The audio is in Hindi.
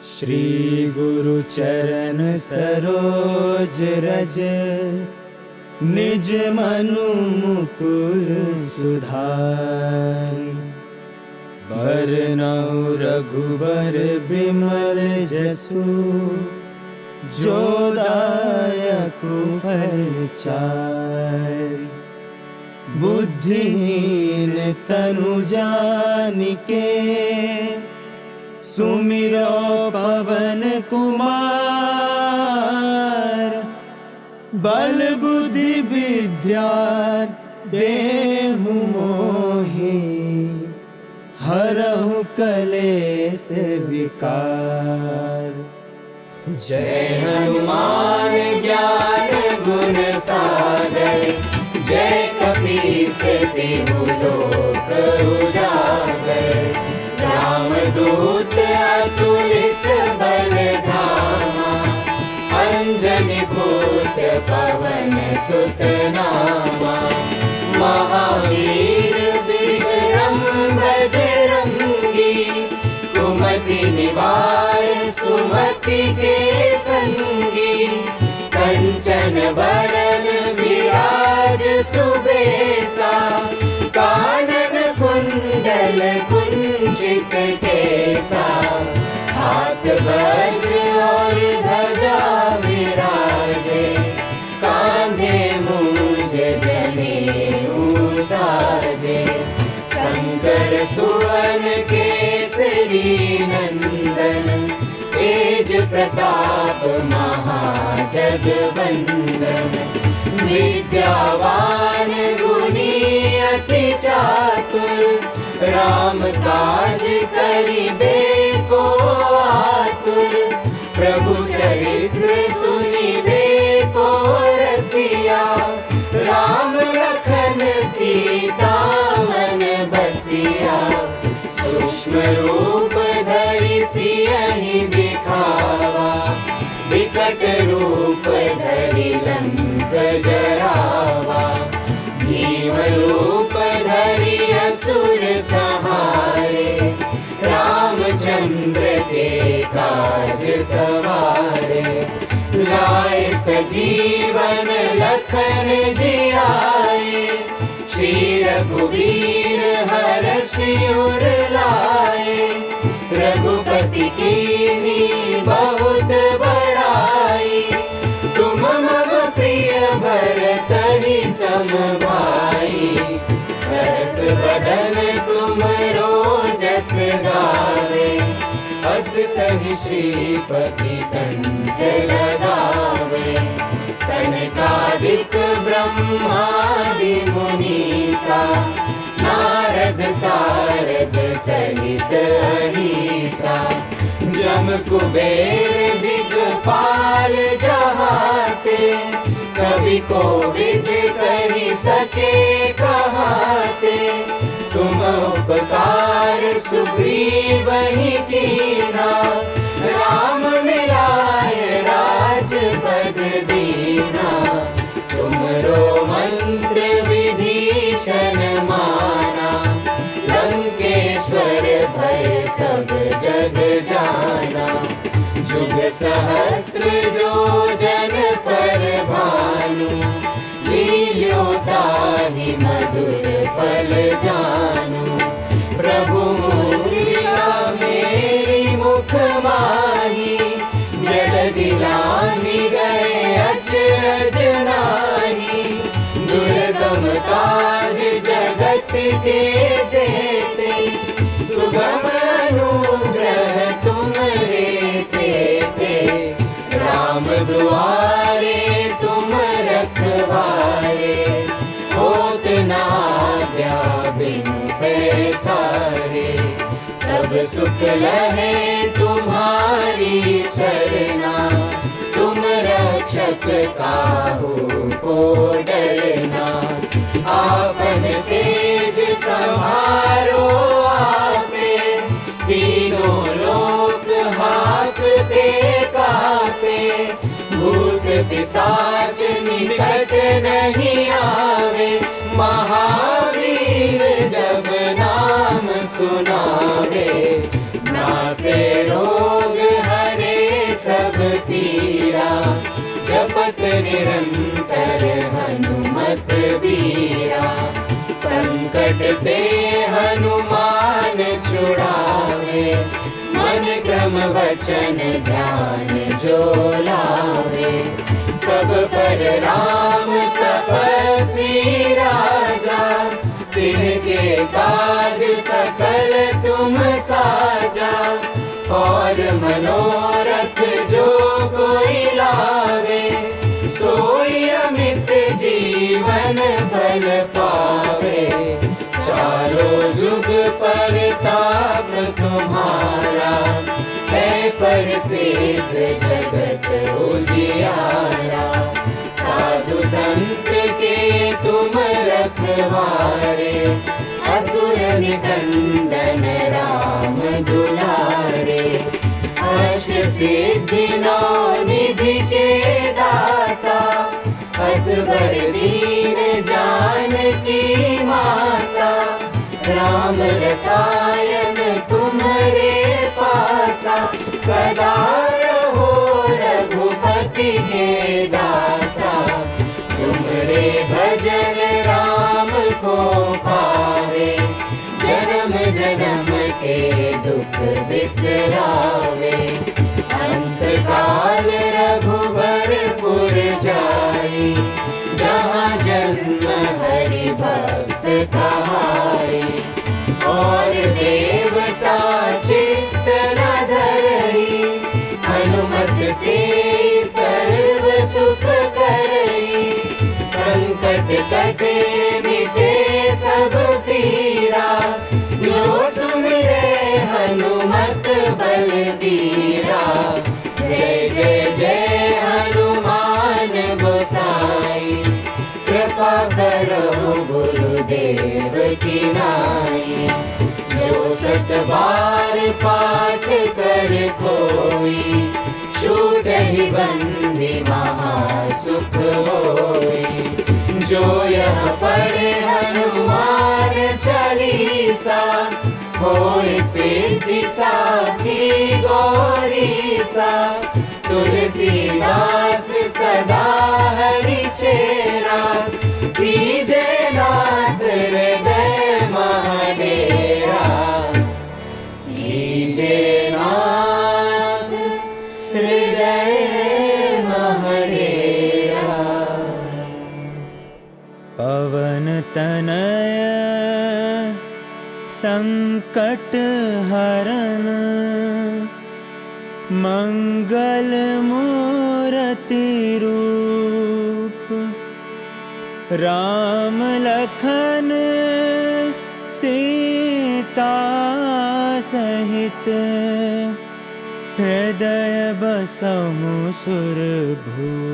श्री गुरु चरण सरोज रज, निज मनु मुकुर सुधारि। बरनउँ रघुबर बिमल जसु, जो दायकु फल चारि। बुद्धिहीन तनु जानिके, सुमिरो पवन कुमार। बल बुद्धि विद्या देहु मोहि, हरहु कलेश विकार। जय हनुमान ज्ञान गुण सागर, जय कपीस तिहु लोक उजागर। रामदूत अतुलित बल धामा, अंजनी पुत्र पवन सुत नामा। महावीर विक्रम बजरंगी, कुमति निवार सुमति के संगी। कंचन बरन विराज सुबेसा, कानन कुंडल कुंचित केसा। हाथ वज्र और ध्वजा विराजे, कांधे मूंज जनेऊ साजे। शंकर सुवन केसरी नंदन, तेज प्रताप महाजगवंदन। विद्यावान गुणी अति चातुर, राम काज करिबे को आतुर। प्रभु चरित्र सुनिबे को रसिया, राम लखन सीता मन बसिया। सूक्ष्म रूप धरि सियहि दिखावा, विकट रूप धरि लंक जरावा। भीम रूप धरि असुर संहारे, रामचंद्र के काज सवारे। लाए सजीवन लखन जियाए, श्री रघुवीर हरषि उर लाए। रघुपति कीन्ही बहुत बड़ाई, तुम मम प्रिय भरतहि सम भाई। सरस बदन तुमरो जस गावे, अस कहि श्रीपति कंठ लगावे। सनकादिक ब्रह्मादि मुनीसा, नारद सारद सहित अहीसा। जम कुबेर दिगपाल जहाते, कवि कोविद कहि सके कहाते। तुम उपकार सुग्रीवहि कीन्हा, राम मिलाए राजपद दीन्हा। तुमरो मंत्र विभीषण माना, लंकेश्वर भय सब जग जाना। जुग सहस्त्र जो जन पर भानु, लील्यो ताहि मधुर फल जानू। प्रभु मुद्रिका मेरी मुख माही, जलधि लांघि गए अचरज नाही। दुर्गम काज जगत के जेते, सुगम अनुग्रह तुमरे तेते। राम दुआरे तुम रखवारे, होत न आज्ञा बिनु पैसारे। सब सुख लहे तुम्हारी सरना, तुम रक्षक काहू को डरना। आपन तेज संहारो आपे, तीनों लोक हांकते कापे। भूत पिशाच निकट नहीं आवे, महावीर जब नाम सुनावे। नासे रोग है पीरा, जपत निरंतर हनुमत बीरा। संकट ते हनुमान छुड़ावे, मन क्रम वचन ध्यान जो लावे। सब पर राम तपस्वी राजा, तिनके काज सकल तुम साजा। और मनोरथ जो कोई लावे, सोई अमित जीवन फल पावे। चारों जुग परताप तुम्हारा, है प्रसिद्ध जगत उजियारा। साधु संत के तुम रखवारे, असुर निकंदन राम दुलारे। अष्ट सिद्धि नौ निधि के दाता, असबर दीन जानकी माता। राम रसायन तुम्हारे पासा, सदा रहो रघुपति के दासा। तुम्हारे भजन राम को पावे, जन्म जन्म के दुख बिसरावे। अंत काल रघुबरपुर जाई, जहाँ जन्म हरि भक्त कहाई। और देवता चित्त न धरई, हनुमत से सर्व सुख करई। संकट कटे मिटे सब पीरा, जो सुमिरे हनुमत बलबीरा। जय जय जय हनुमान गोसाई, कृपा करो गुरुदेव की नाई। जो 7 बार पाठ कर कोई, छूटहि बंदी महासुख होई। जो यह पढ़े हनुमान चालीसा, होय सिद्धि साखी गौरीसा। तुलसीदास सदा हरि चेरा, कीजे नाथ हृदय महाडेरा। कीजे नाथ हृदय महाडेरा। पवन तनय संकट हरन, मंगल मूर्ति रूप। राम लखन सीता सहित, हृदय बसहु सुरभूप।